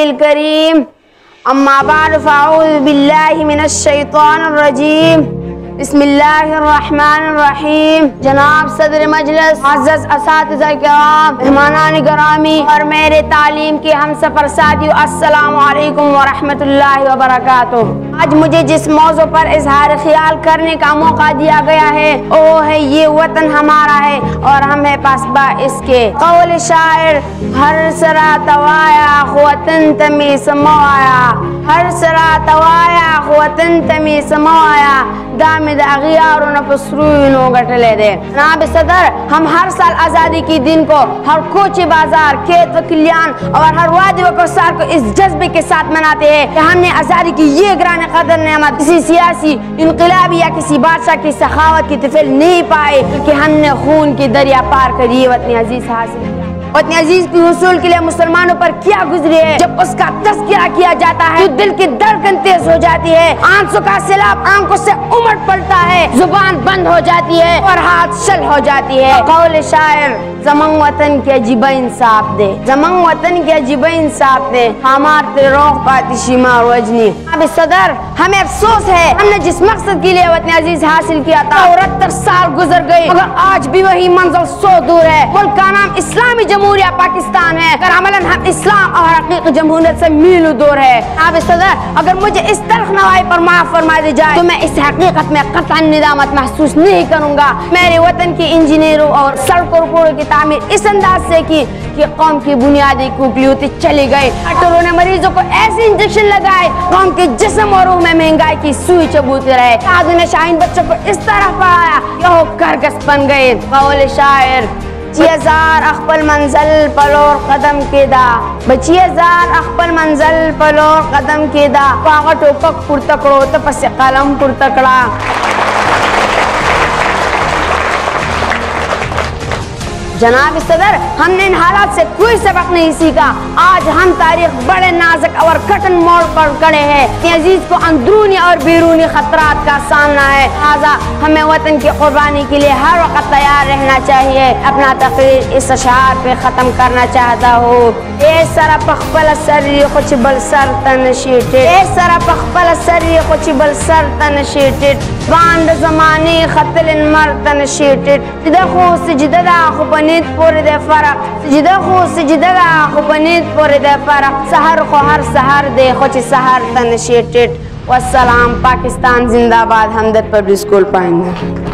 الكريم أما بعد فأعوذ بالله من الشيطان الرجيم بسم الله الرحمن الرحیم. جناب صدر مجلس، معزز اساتذہ کرام، مہمانان گرامی اور میرے تعلیم کے ہم سفر ساتھیو، السلام علیکم ورحمۃ اللہ وبرکاتہ. آج مجھے جس موضوع پر اظہار خیال کرنے کا موقع دیا گیا ہے وہ ہے یہ وطن ہمارا ہے اور ہم ہے پاسبا اس کے. قول شاعر: ہر سرا توایا وطن تمی سموایا، ہر سرا توایا وطن تمی سموایا، دامد اغیار و نفس روی نو گٹلے دے. جناب صدر، ہم ہر سال آزادی کی دن کو ہر کوچے بازار، کھیت و کلیان اور ہر وادی و کوثر کو اس جذبے کے ساتھ مناتے ہیں کہ ہم نے آزادی کی یہ گران قدر نعمت کسی سیاسی انقلابی یا کسی بادشاہ کی سخاوت کی طفل نہیں پائے، کیونکہ ہم نے خون کی دریا پار کر یہ وطن عزیز حاصل کیا. وطن عزیز کی حصول کے لیے مسلمانوں پر کیا گزری ہے. جب اس کا تذکرہ کیا جاتا ہے تو دل کی دھڑکن تیز ہو جاتی ہے، آنسوں کا سیلاب آنکھوں سے امٹ پڑتا ہے، زبان بند ہو جاتی ہے اور ہاتھ شل ہو جاتی ہے. قول شاعر: زمان وطن کے عجیب انصاف دے، زمان وطن کے عجیب انصاف دے، ہمارے روح پاتی شیما روجنی. اب صدر، ہمیں افسوس ہے ہم نے جس مقصد کے لیے وطن عزیز حاصل کیا تھا 74 سال گزر گئے، مگر آج بھی وہی منزل سو دور ہے. ملک کا نام اسلامی جمہوریہ پاکستان ہے، اگر عملاً ہم اسلام اور حقیقی جمہوریت سے میلوں دور ہے. اب صدر، اگر مجھے اس تلخ نوائی پر معاف فرما دی جائے تو میں اس حقیقت میں قطعاً ندامت محسوس نہیں کروں گا. میرے وطن کی انجینئروں اور سڑکوں روڈوں کی تعمیر اس انداز سے کی کہ قوم کی بنیادی کوکلیوتی چلی گئی. ڈاکٹروں نے مریضوں کو ایسے انجیکشن لگائے قوم کے جسم اور روح میں مہنگائی کی سوئی چبوتے رہے. شاہدوں نے شاہین بچوں کو اس طرح پڑھایا کہ وہ کرگس بن گئے. قول شاعر: بچیے زار اخپل منزل پلور قدم کے دا، بچیے زار اخپل منزل پلور قدم کے دا، پاغ ٹوپک پر تکڑو تپس قلم پر تکڑا. جناب صدر، ہم نے ان حالات سے کوئی سبق نہیں سیکھا. آج ہم تاریخ بڑے نازک اور کٹن موڑ پر کھڑے ہیں. عزیز کو اندرونی اور بیرونی خطرات کا سامنا ہے، لہٰذا ہمیں وطن کی قربانی کے لیے ہر وقت تیار رہنا چاہیے. اپنا تقریر اس اشعار پہ ختم کرنا چاہتا ہوں: اے سر پخپل سری خوچ بل سر تن شیٹٹ، اے سر پخپل سری خوچ بل سر تن شیٹٹ، بانڈ زمانی خطل مر تن شیٹٹ، سجدہ خو سجدہ دا خوبنید پور دے فرق، سجدہ خو سجدہ دا خوبنید پور دے فرق، سحر خو ہر سحر دے خوچ سحر تن شیٹٹ. والسلام. پاکستان زندہ باد. ہمدرد پبلک اسکول پائندہ.